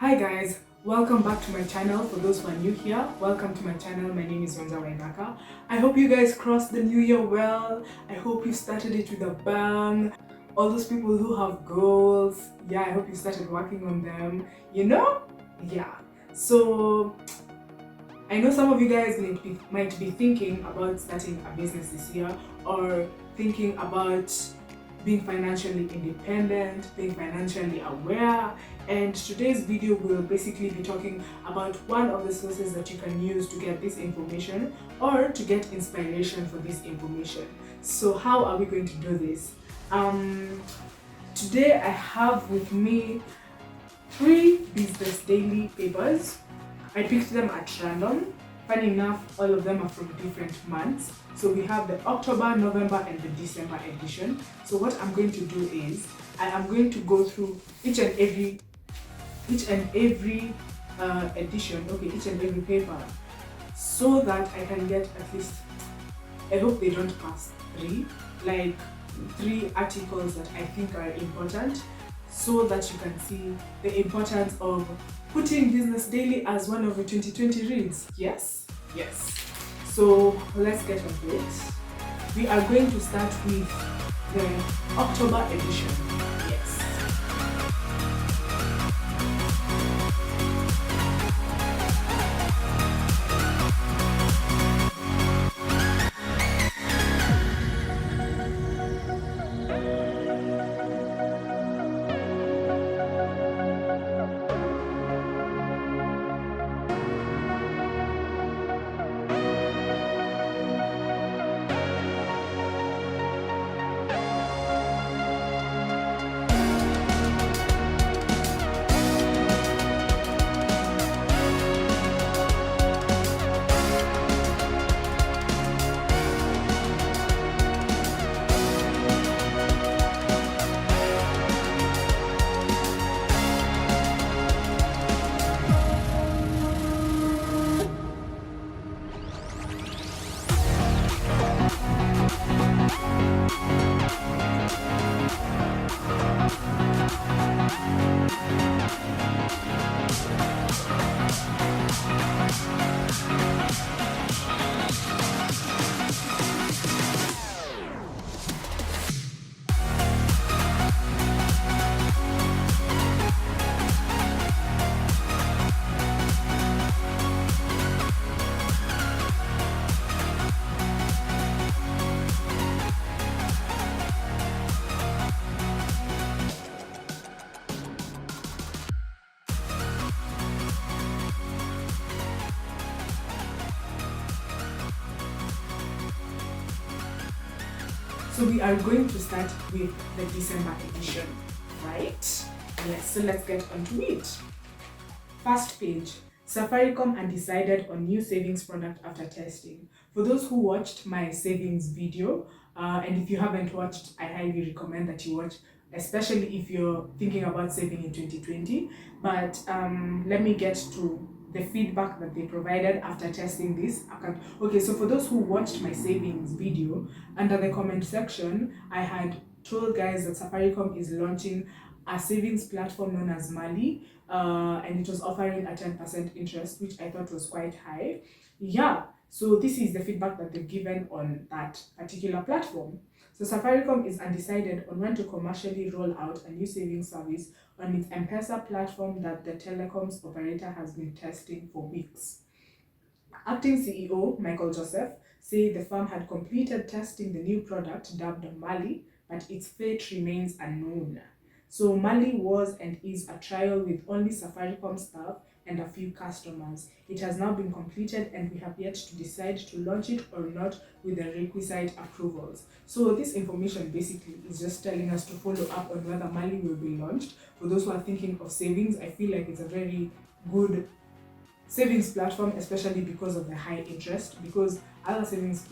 Hi guys, welcome back to my channel. For those who are new here, welcome to my channel. My name is Wenza Wainaka. I hope you guys crossed the new year well. I hope you started it with a bang. All those people who have goals, yeah, I hope you started working on them. Yeah. So I know some of you guys might be thinking about starting a business this year, or thinking about being financially independent, being financially aware. And today's video will basically be talking about one of the sources that you can use to get this information or to get inspiration for this information. So how are we going to do this? Today I have with me 3 business daily papers. I picked them at random. Funny enough, all of them are from different months. So we have the October, November, and the December edition. So what I'm going to do is I am going to go through each and every edition, each and every paper, so that I can get at least, I hope they don't pass 3, like 3 articles that I think are important, so that you can see the importance of putting Business Daily as one of the 2020 reads. Yes? Yes. So let's get on to it. We are going to start with the October edition. Yes. So we are going to start with the December edition, right? Yes, so let's get onto it. First page, Safaricom undecided on new savings product after testing. For those who watched my savings video, and if you haven't watched, I highly recommend that you watch, especially if you're thinking about saving in 2020. But let me get to the feedback that they provided after testing this account. Okay, so for those who watched my savings video, under the comment section, I had told guys that Safaricom is launching a savings platform known as Mali, and it was offering a 10% interest, which I thought was quite high. Yeah, so this is the feedback that they've given on that particular platform. So Safaricom is undecided on when to commercially roll out a new savings service on its M-Pesa platform that the telecoms operator has been testing for weeks. Acting CEO Michael Joseph said the firm had completed testing the new product dubbed Mali, but its fate remains unknown. So Mali was and is a trial with only Safaricom staff and a few customers. It has now been completed and we have yet to decide to launch it or not with the requisite approvals. So this information basically is just telling us to follow up on whether Mali will be launched. For those who are thinking of savings, I feel like it's a very good savings platform, especially because of the high interest, because other savings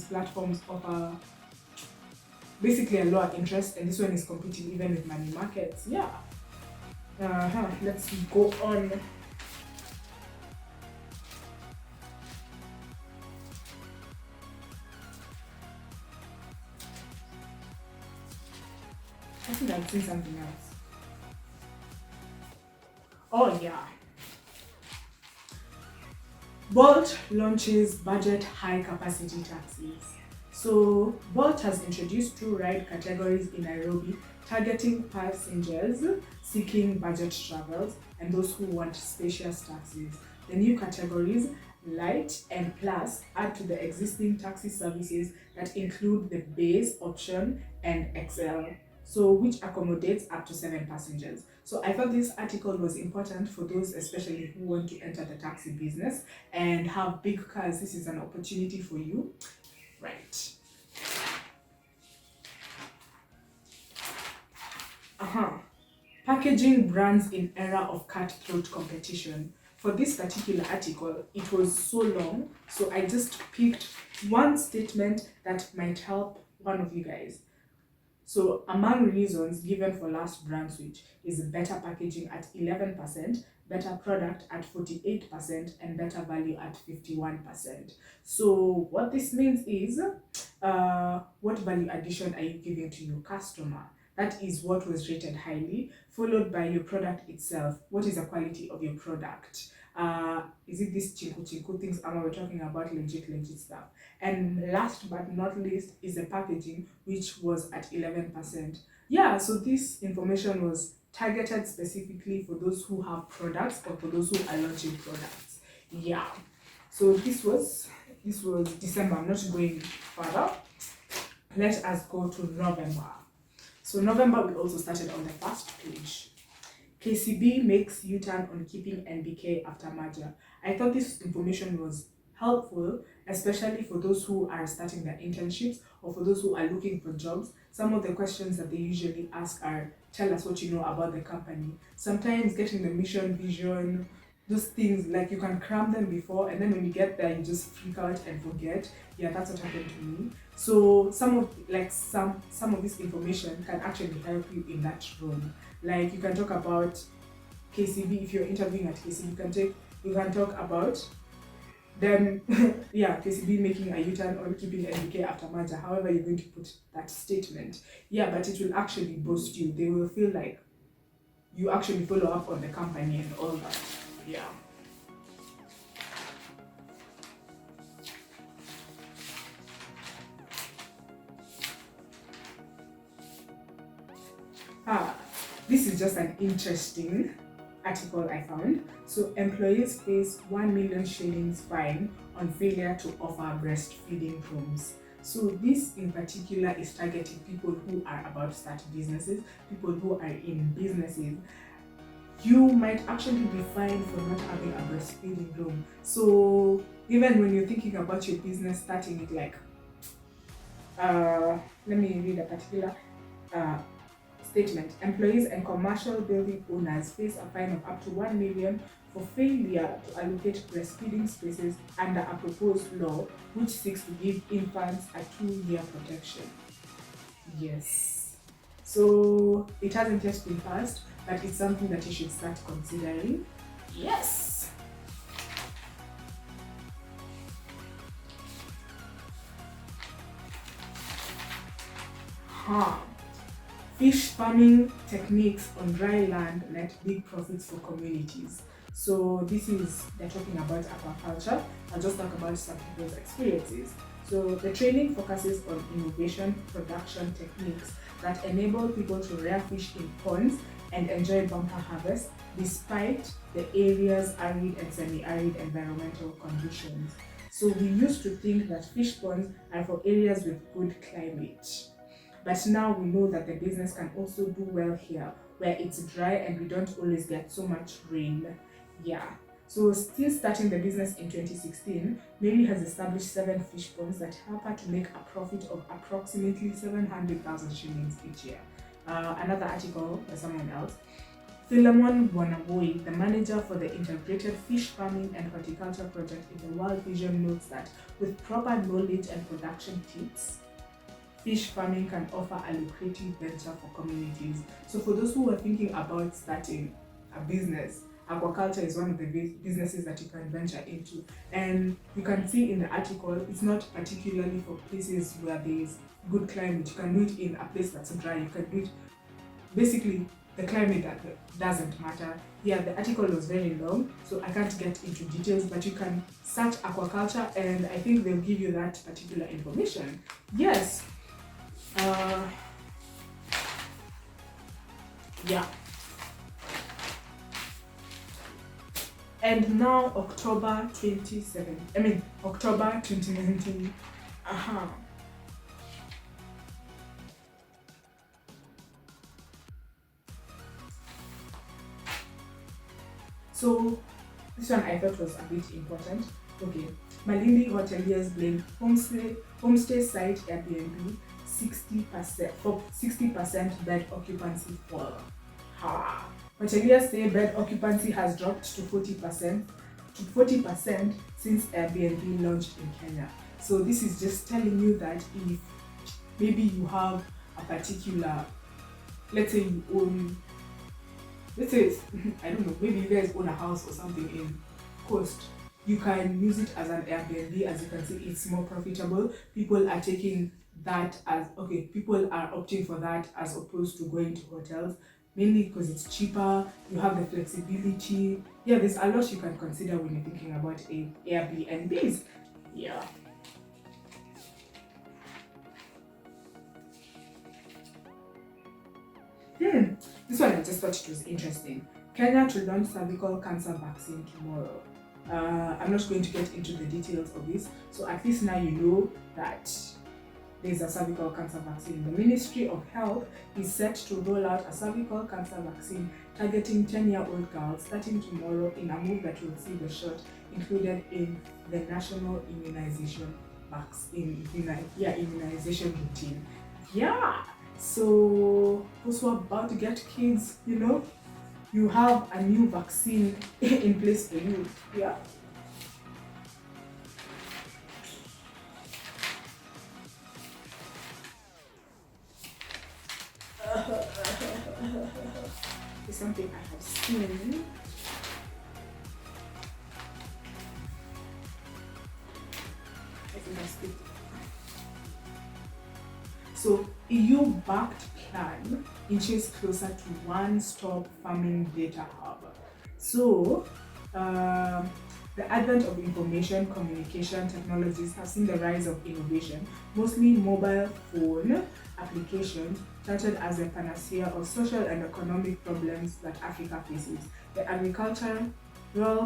platforms offer basically a lower interest, and this one is competing even with money markets. Yeah. Let's go on. I think I've seen something else. Oh yeah. Bolt launches budget high capacity taxis. So Bolt has introduced two ride categories in Nairobi, targeting passengers seeking budget travels and those who want spacious taxis. The new categories, Light and Plus, add to the existing taxi services that include the base option and XL, so which accommodates up to 7 passengers. So I thought this article was important for those especially who want to enter the taxi business and have big cars. This is an opportunity for you, right? Uh-huh. Packaging brands in era of cutthroat competition. For this particular article, it was so long, so I just picked one statement that might help one of you guys. So among reasons given for last brand switch is better packaging at 11%, better product at 48%, and better value at 51%. So what this means is, what value addition are you giving to your customer? That is what was rated highly, followed by your product itself. What is the quality of your product? Is it this chinku chinku things, or we're talking about legit stuff? And last but not least is the packaging, which was at 11%. Yeah, so this information was targeted specifically for those who have products or for those who are launching products. Yeah. So this was December. I'm not going further. Let us go to November. So November we also started on the first page. KCB makes U-turn on keeping NBK after merger. I thought this information was helpful, especially for those who are starting their internships or for those who are looking for jobs. Some of the questions that they usually ask are, tell us what you know about the company. Sometimes getting the mission, vision, those things, like you can cram them before and then when you get there you just freak out and forget. Yeah, that's what happened to me. So some of this information can actually help you in that role. Like you can talk about KCB. If you're interviewing at KCB, you can talk about them. Yeah, KCB making a U-turn or keeping NBK after merger. However you're going to put that statement. Yeah, but it will actually boost you. They will feel like you actually follow up on the company and all that. Yeah. This is just an interesting article I found. So employees face 1 million shillings fine on failure to offer breastfeeding rooms. So this in particular is targeting people who are about to start businesses, people who are in businesses. You might actually be fined for not having a breastfeeding room. So even when you're thinking about your business starting it, like let me read a particular statement. Employees and commercial building owners face a fine of up to 1 million for failure to allocate breastfeeding spaces under a proposed law which seeks to give infants a 2-year protection. Yes. So it hasn't yet been passed, but it's something that you should start considering. Yes. Fish farming techniques on dry land net big profits for communities. So they're talking about aquaculture. I'll just talk about some people's experiences. So the training focuses on innovation production techniques that enable people to rear fish in ponds and enjoy bumper harvest despite the area's arid and semi-arid environmental conditions. So we used to think that fish ponds are for areas with good climate. But now we know that the business can also do well here, where it's dry and we don't always get so much rain. Yeah. So still starting the business in 2016, Mary has established 7 fish ponds that help her to make a profit of approximately 700,000 shillings each year. Another article by someone else. Philemon Wanaboi, the manager for the Integrated Fish Farming and Horticulture Project in the World Vision, notes that with proper knowledge and production tips, fish farming can offer a lucrative venture for communities. So for those who are thinking about starting a business, aquaculture is one of the businesses that you can venture into. And you can see in the article, it's not particularly for places where there is good climate. You can do it in a place that's dry. You can do it basically the climate that doesn't matter. Yeah, the article was very long, so I can't get into details, but you can search aquaculture and I think they'll give you that particular information. Yes. Yeah. And now October 2019. So this one I thought was a bit important. Okay, Malindi hoteliers blame homestay site Airbnb 60% bed occupancy fall. Hoteliers say bed occupancy has dropped to 40% since Airbnb launched in Kenya. So this is just telling you that if maybe you have a particular, let's say I don't know, maybe you guys own a house or something in Coast, you can use it as an Airbnb. As you can see, it's more profitable. People are taking that as, okay, people are opting for that as opposed to going to hotels, mainly because it's cheaper, you have the flexibility. Yeah, there's a lot you can consider when you're thinking about Airbnbs. Yeah. This one I just thought it was interesting. Kenya to launch cervical cancer vaccine tomorrow. I'm not going to get into the details of this, so at least now you know that there's a cervical cancer vaccine. The Ministry of Health is set to roll out a cervical cancer vaccine targeting 10-year-old girls starting tomorrow in a move that will see the shot included in the national immunization routine. Yeah. So those who are about to get kids, you have a new vaccine in place for you. Yeah. It's something I have seen. I think I speak. So, EU-backed plan inches closer to one-stop farming data hub. So, the advent of information communication technologies has seen the rise of innovation, mostly mobile phone applications, touted as a panacea of social and economic problems that Africa faces. The agricultural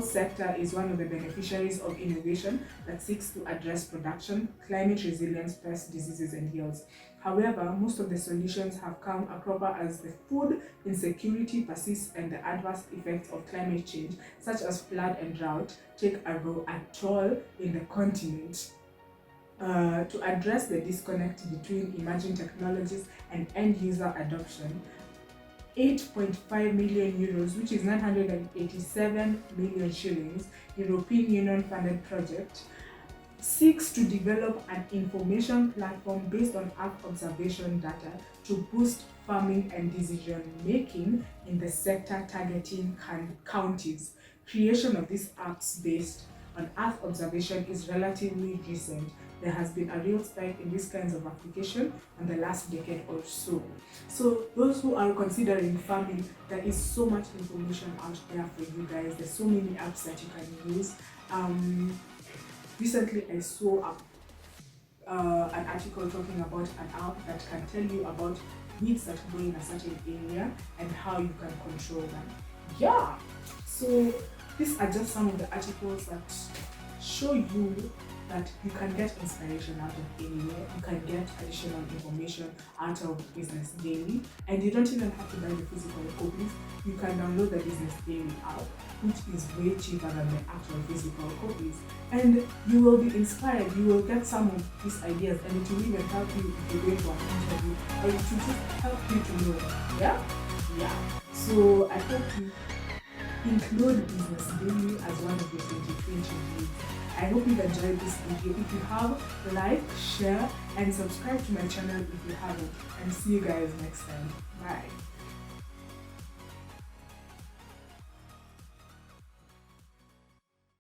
sector is one of the beneficiaries of innovation that seeks to address production, climate resilience, pest diseases, and yields. However, most of the solutions have come a cropper as the food insecurity persists and the adverse effects of climate change, such as flood and drought, take a toll in the continent. To address the disconnect between emerging technologies and end-user adoption, 8.5 million euros, which is 987 million shillings, European Union-funded project, seeks to develop an information platform based on Earth observation data to boost farming and decision-making in the sector targeting counties. Creation of these apps based on Earth observation is relatively recent. There has been a real spike in these kinds of application in the last decade or so. So those who are considering farming, there is so much information out there for you guys. There's so many apps that you can use. Recently I saw an article talking about an app that can tell you about weeds that grow in a certain area and how you can control them. Yeah, so these are just some of the articles that show you that you can get inspiration out of anywhere, you can get additional information out of Business Daily, and you don't even have to buy the physical copies. You can download the Business Daily app, which is way cheaper than the actual physical copies, and you will be inspired. You will get some of these ideas, and it will even help you if you're going to an interview, or it will just help you to know. Yeah. So I hope you include Business Daily as one of your 2020 needs. I hope you've enjoyed this video. If you have, like, share, and subscribe to my channel if you haven't. And see you guys next time. Bye.